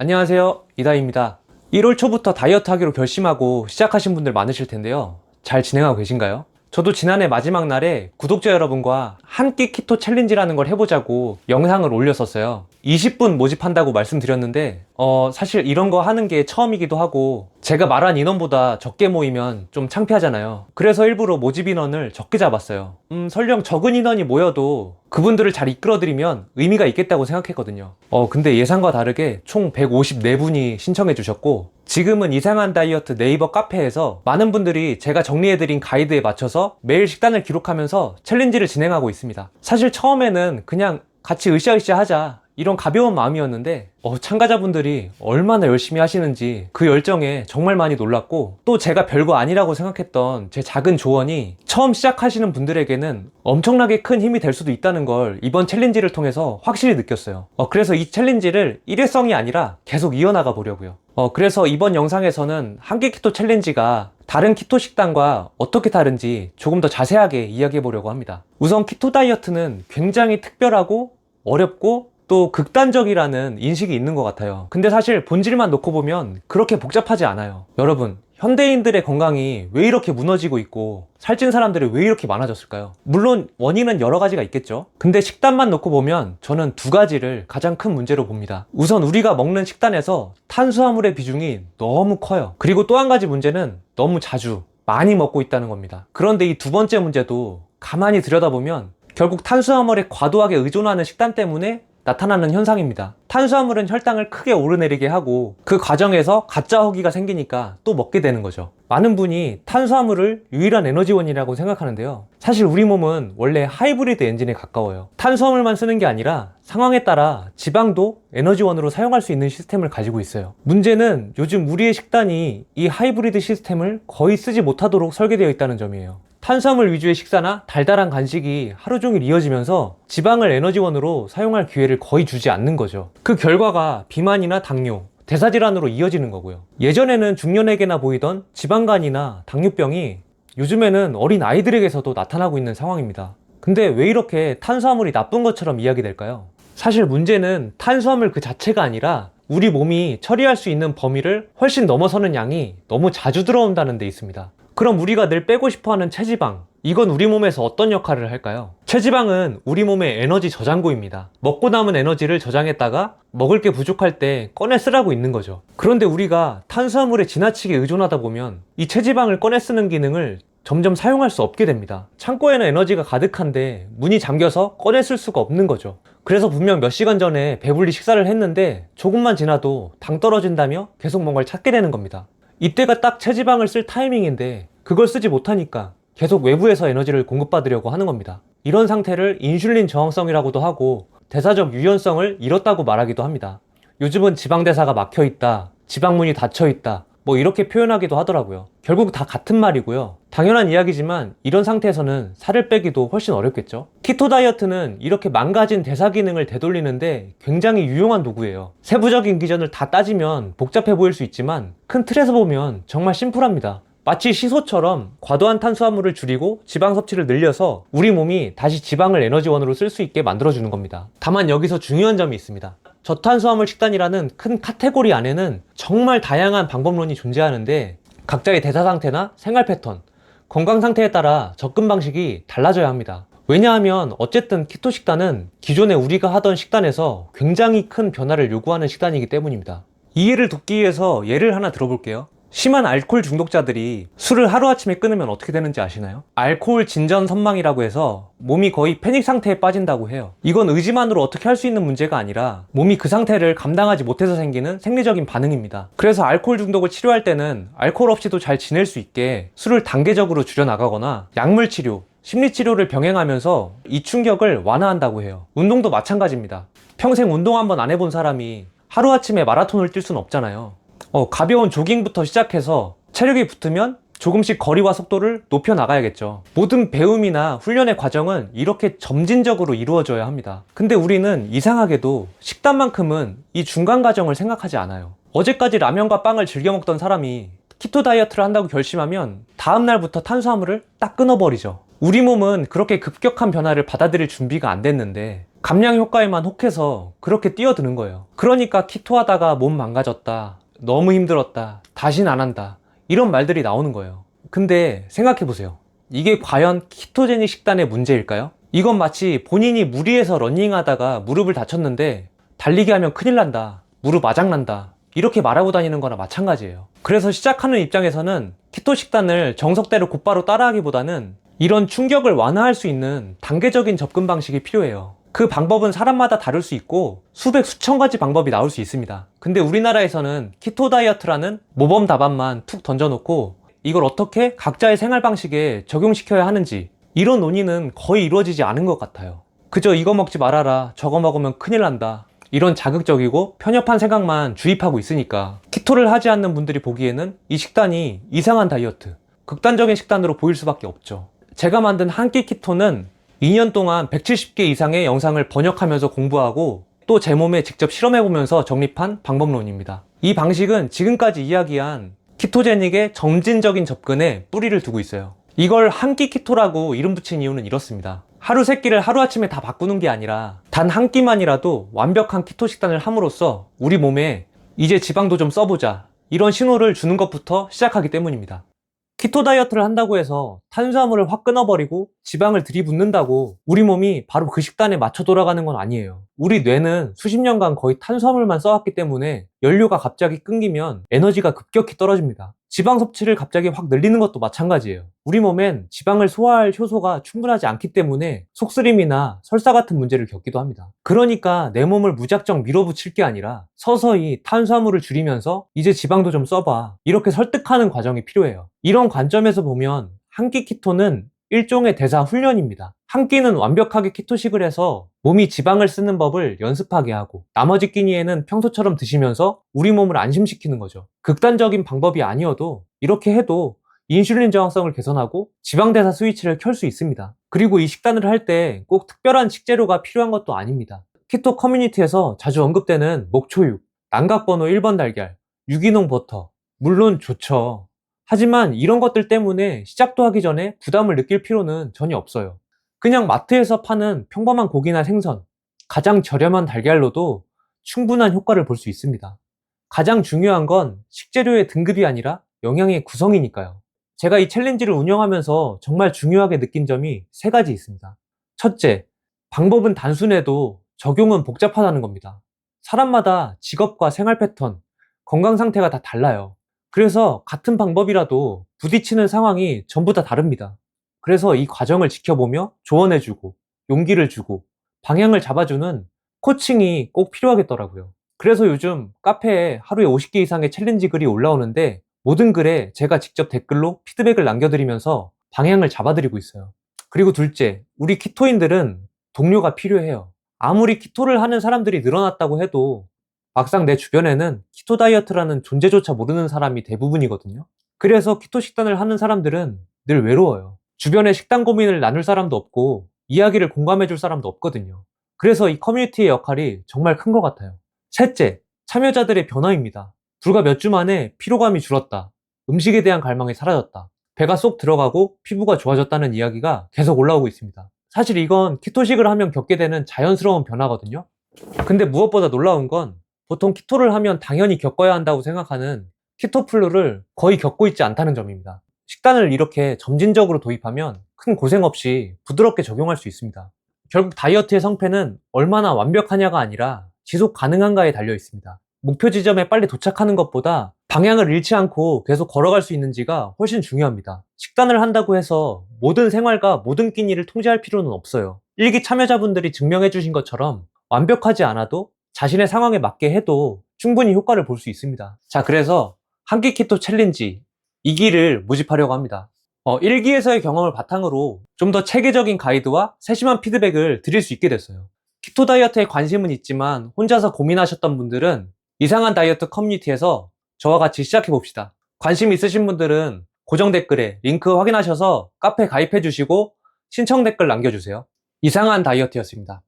안녕하세요, 이다희입니다. 1월 초부터 다이어트 하기로 결심하고 시작하신 분들 많으실 텐데요. 잘 진행하고 계신가요? 저도 지난해 마지막 날에 구독자 여러분과 한 끼 키토 챌린지라는 걸 해보자고 영상을 올렸었어요. 20분 모집한다고 말씀드렸는데 사실 이런 거 하는 게 처음이기도 하고 제가 말한 인원보다 적게 모이면 좀 창피하잖아요. 그래서 일부러 모집 인원을 적게 잡았어요. 설령 적은 인원이 모여도 그분들을 잘 이끌어드리면 의미가 있겠다고 생각했거든요. 근데 예상과 다르게 총 154분이 신청해 주셨고 지금은 이상한 다이어트 네이버 카페에서 많은 분들이 제가 정리해드린 가이드에 맞춰서 매일 식단을 기록하면서 챌린지를 진행하고 있습니다. 사실 처음에는 그냥 같이 으쌰으쌰 하자 이런 가벼운 마음이었는데 참가자분들이 얼마나 열심히 하시는지 그 열정에 정말 많이 놀랐고 또 제가 별거 아니라고 생각했던 제 작은 조언이 처음 시작하시는 분들에게는 엄청나게 큰 힘이 될 수도 있다는 걸 이번 챌린지를 통해서 확실히 느꼈어요. 그래서 이 챌린지를 일회성이 아니라 계속 이어나가 보려고요. 그래서 이번 영상에서는 한끼 키토 챌린지가 다른 키토 식단과 어떻게 다른지 조금 더 자세하게 이야기해 보려고 합니다. 우선 키토 다이어트는 굉장히 특별하고 어렵고 또 극단적이라는 인식이 있는 것 같아요. 근데 사실 본질만 놓고 보면 그렇게 복잡하지 않아요. 여러분, 현대인들의 건강이 왜 이렇게 무너지고 있고 살찐 사람들이 왜 이렇게 많아졌을까요? 물론 원인은 여러 가지가 있겠죠. 근데 식단만 놓고 보면 저는 두 가지를 가장 큰 문제로 봅니다. 우선 우리가 먹는 식단에서 탄수화물의 비중이 너무 커요. 그리고 또 한 가지 문제는 너무 자주 많이 먹고 있다는 겁니다. 그런데 이 두 번째 문제도 가만히 들여다보면 결국 탄수화물에 과도하게 의존하는 식단 때문에 나타나는 현상입니다. 탄수화물은 혈당을 크게 오르내리게 하고 그 과정에서 가짜 허기가 생기니까 또 먹게 되는 거죠. 많은 분이 탄수화물을 유일한 에너지원이라고 생각하는데요. 사실 우리 몸은 원래 하이브리드 엔진에 가까워요. 탄수화물만 쓰는 게 아니라 상황에 따라 지방도 에너지원으로 사용할 수 있는 시스템을 가지고 있어요. 문제는 요즘 우리의 식단이 이 하이브리드 시스템을 거의 쓰지 못하도록 설계되어 있다는 점이에요. 탄수화물 위주의 식사나 달달한 간식이 하루 종일 이어지면서 지방을 에너지원으로 사용할 기회를 거의 주지 않는 거죠. 그 결과가 비만이나 당뇨, 대사질환으로 이어지는 거고요. 예전에는 중년에게나 보이던 지방간이나 당뇨병이 요즘에는 어린 아이들에게서도 나타나고 있는 상황입니다. 근데 왜 이렇게 탄수화물이 나쁜 것처럼 이야기될까요? 사실 문제는 탄수화물 그 자체가 아니라 우리 몸이 처리할 수 있는 범위를 훨씬 넘어서는 양이 너무 자주 들어온다는 데 있습니다. 그럼 우리가 늘 빼고 싶어하는 체지방, 이건 우리 몸에서 어떤 역할을 할까요? 체지방은 우리 몸의 에너지 저장고입니다. 먹고 남은 에너지를 저장했다가 먹을 게 부족할 때 꺼내 쓰라고 있는 거죠. 그런데 우리가 탄수화물에 지나치게 의존하다 보면 이 체지방을 꺼내 쓰는 기능을 점점 사용할 수 없게 됩니다. 창고에는 에너지가 가득한데 문이 잠겨서 꺼내 쓸 수가 없는 거죠. 그래서 분명 몇 시간 전에 배불리 식사를 했는데 조금만 지나도 당 떨어진다며 계속 뭔가를 찾게 되는 겁니다. 이때가 딱 체지방을 쓸 타이밍인데 그걸 쓰지 못하니까 계속 외부에서 에너지를 공급받으려고 하는 겁니다. 이런 상태를 인슐린 저항성이라고도 하고 대사적 유연성을 잃었다고 말하기도 합니다. 요즘은 지방대사가 막혀있다, 지방문이 닫혀있다 뭐 이렇게 표현하기도 하더라고요. 결국 다 같은 말이고요. 당연한 이야기지만 이런 상태에서는 살을 빼기도 훨씬 어렵겠죠. 키토 다이어트는 이렇게 망가진 대사 기능을 되돌리는데 굉장히 유용한 도구예요. 세부적인 기전을 다 따지면 복잡해 보일 수 있지만 큰 틀에서 보면 정말 심플합니다. 마치 시소처럼 과도한 탄수화물을 줄이고 지방 섭취를 늘려서 우리 몸이 다시 지방을 에너지원으로 쓸 수 있게 만들어주는 겁니다. 다만 여기서 중요한 점이 있습니다. 저탄수화물 식단이라는 큰 카테고리 안에는 정말 다양한 방법론이 존재하는데 각자의 대사 상태나 생활 패턴, 건강 상태에 따라 접근 방식이 달라져야 합니다. 왜냐하면 어쨌든 키토 식단은 기존에 우리가 하던 식단에서 굉장히 큰 변화를 요구하는 식단이기 때문입니다. 이해를 돕기 위해서 예를 하나 들어볼게요. 심한 알코올 중독자들이 술을 하루아침에 끊으면 어떻게 되는지 아시나요? 알코올 진전 선망이라고 해서 몸이 거의 패닉 상태에 빠진다고 해요. 이건 의지만으로 어떻게 할 수 있는 문제가 아니라 몸이 그 상태를 감당하지 못해서 생기는 생리적인 반응입니다. 그래서 알코올 중독을 치료할 때는 알코올 없이도 잘 지낼 수 있게 술을 단계적으로 줄여나가거나 약물 치료, 심리치료를 병행하면서 이 충격을 완화한다고 해요. 운동도 마찬가지입니다. 평생 운동 한번 안 해본 사람이 하루아침에 마라톤을 뛸 수는 없잖아요. 가벼운 조깅부터 시작해서 체력이 붙으면 조금씩 거리와 속도를 높여 나가야겠죠. 모든 배움이나 훈련의 과정은 이렇게 점진적으로 이루어져야 합니다. 근데 우리는 이상하게도 식단만큼은 이 중간 과정을 생각하지 않아요. 어제까지 라면과 빵을 즐겨 먹던 사람이 키토 다이어트를 한다고 결심하면 다음 날부터 탄수화물을 딱 끊어버리죠. 우리 몸은 그렇게 급격한 변화를 받아들일 준비가 안 됐는데 감량 효과에만 혹해서 그렇게 뛰어드는 거예요. 그러니까 키토 하다가 몸 망가졌다, 너무 힘들었다, 다신 안 한다, 이런 말들이 나오는 거예요. 근데 생각해보세요. 이게 과연 키토제닉 식단의 문제일까요? 이건 마치 본인이 무리해서 러닝하다가 무릎을 다쳤는데 달리기 하면 큰일 난다, 무릎 아작난다, 이렇게 말하고 다니는 거나 마찬가지예요. 그래서 시작하는 입장에서는 키토 식단을 정석대로 곧바로 따라하기보다는 이런 충격을 완화할 수 있는 단계적인 접근 방식이 필요해요. 그 방법은 사람마다 다를 수 있고 수백 수천 가지 방법이 나올 수 있습니다. 근데 우리나라에서는 키토 다이어트라는 모범 답안만 툭 던져놓고 이걸 어떻게 각자의 생활 방식에 적용시켜야 하는지 이런 논의는 거의 이루어지지 않은 것 같아요. 그저 이거 먹지 말아라, 저거 먹으면 큰일 난다, 이런 자극적이고 편협한 생각만 주입하고 있으니까 키토를 하지 않는 분들이 보기에는 이 식단이 이상한 다이어트, 극단적인 식단으로 보일 수밖에 없죠. 제가 만든 한 끼 키토는 2년 동안 170개 이상의 영상을 번역하면서 공부하고 또 제 몸에 직접 실험해보면서 정립한 방법론입니다. 이 방식은 지금까지 이야기한 키토제닉의 점진적인 접근에 뿌리를 두고 있어요. 이걸 한 끼 키토라고 이름 붙인 이유는 이렇습니다. 하루 세 끼를 하루아침에 다 바꾸는 게 아니라 단 한 끼만이라도 완벽한 키토 식단을 함으로써 우리 몸에 이제 지방도 좀 써보자, 이런 신호를 주는 것부터 시작하기 때문입니다. 키토 다이어트를 한다고 해서 탄수화물을 확 끊어버리고 지방을 들이붓는다고 우리 몸이 바로 그 식단에 맞춰 돌아가는 건 아니에요. 우리 뇌는 수십 년간 거의 탄수화물만 써왔기 때문에 연료가 갑자기 끊기면 에너지가 급격히 떨어집니다. 지방 섭취를 갑자기 확 늘리는 것도 마찬가지예요. 우리 몸엔 지방을 소화할 효소가 충분하지 않기 때문에 속쓰림이나 설사 같은 문제를 겪기도 합니다. 그러니까 내 몸을 무작정 밀어붙일 게 아니라 서서히 탄수화물을 줄이면서 이제 지방도 좀 써봐, 이렇게 설득하는 과정이 필요해요. 이런 관점에서 보면 한 끼 키토는 일종의 대사 훈련입니다. 한 끼는 완벽하게 키토식을 해서 몸이 지방을 쓰는 법을 연습하게 하고 나머지 끼니에는 평소처럼 드시면서 우리 몸을 안심시키는 거죠. 극단적인 방법이 아니어도 이렇게 해도 인슐린 저항성을 개선하고 지방대사 스위치를 켤 수 있습니다. 그리고 이 식단을 할 때 꼭 특별한 식재료가 필요한 것도 아닙니다. 키토 커뮤니티에서 자주 언급되는 목초육, 난각번호 1번 달걀, 유기농 버터, 물론 좋죠. 하지만 이런 것들 때문에 시작도 하기 전에 부담을 느낄 필요는 전혀 없어요. 그냥 마트에서 파는 평범한 고기나 생선, 가장 저렴한 달걀로도 충분한 효과를 볼 수 있습니다. 가장 중요한 건 식재료의 등급이 아니라 영양의 구성이니까요. 제가 이 챌린지를 운영하면서 정말 중요하게 느낀 점이 세 가지 있습니다. 첫째, 방법은 단순해도 적용은 복잡하다는 겁니다. 사람마다 직업과 생활 패턴, 건강 상태가 다 달라요. 그래서 같은 방법이라도 부딪히는 상황이 전부 다 다릅니다. 그래서 이 과정을 지켜보며 조언해주고 용기를 주고 방향을 잡아주는 코칭이 꼭 필요하겠더라고요. 그래서 요즘 카페에 하루에 50개 이상의 챌린지 글이 올라오는데 모든 글에 제가 직접 댓글로 피드백을 남겨드리면서 방향을 잡아드리고 있어요. 그리고 둘째, 우리 키토인들은 동료가 필요해요. 아무리 키토를 하는 사람들이 늘어났다고 해도 막상 내 주변에는 키토 다이어트라는 존재조차 모르는 사람이 대부분이거든요. 그래서 키토 식단을 하는 사람들은 늘 외로워요. 주변에 식단 고민을 나눌 사람도 없고 이야기를 공감해줄 사람도 없거든요. 그래서 이 커뮤니티의 역할이 정말 큰 것 같아요. 셋째, 참여자들의 변화입니다. 불과 몇 주 만에 피로감이 줄었다, 음식에 대한 갈망이 사라졌다, 배가 쏙 들어가고 피부가 좋아졌다는 이야기가 계속 올라오고 있습니다. 사실 이건 키토식을 하면 겪게 되는 자연스러운 변화거든요. 근데 무엇보다 놀라운 건 보통 키토를 하면 당연히 겪어야 한다고 생각하는 키토플루를 거의 겪고 있지 않다는 점입니다. 식단을 이렇게 점진적으로 도입하면 큰 고생 없이 부드럽게 적용할 수 있습니다. 결국 다이어트의 성패는 얼마나 완벽하냐가 아니라 지속 가능한가에 달려 있습니다. 목표 지점에 빨리 도착하는 것보다 방향을 잃지 않고 계속 걸어갈 수 있는지가 훨씬 중요합니다. 식단을 한다고 해서 모든 생활과 모든 끼니를 통제할 필요는 없어요. 일기 참여자분들이 증명해 주신 것처럼 완벽하지 않아도 자신의 상황에 맞게 해도 충분히 효과를 볼 수 있습니다. 자, 그래서 한 끼 키토 챌린지 2기를 모집하려고 합니다. 1기에서의 경험을 바탕으로 좀 더 체계적인 가이드와 세심한 피드백을 드릴 수 있게 됐어요. 키토 다이어트에 관심은 있지만 혼자서 고민하셨던 분들은 이상한 다이어트 커뮤니티에서 저와 같이 시작해 봅시다. 관심 있으신 분들은 고정 댓글에 링크 확인하셔서 카페 가입해 주시고 신청 댓글 남겨주세요. 이상한 다이어트였습니다.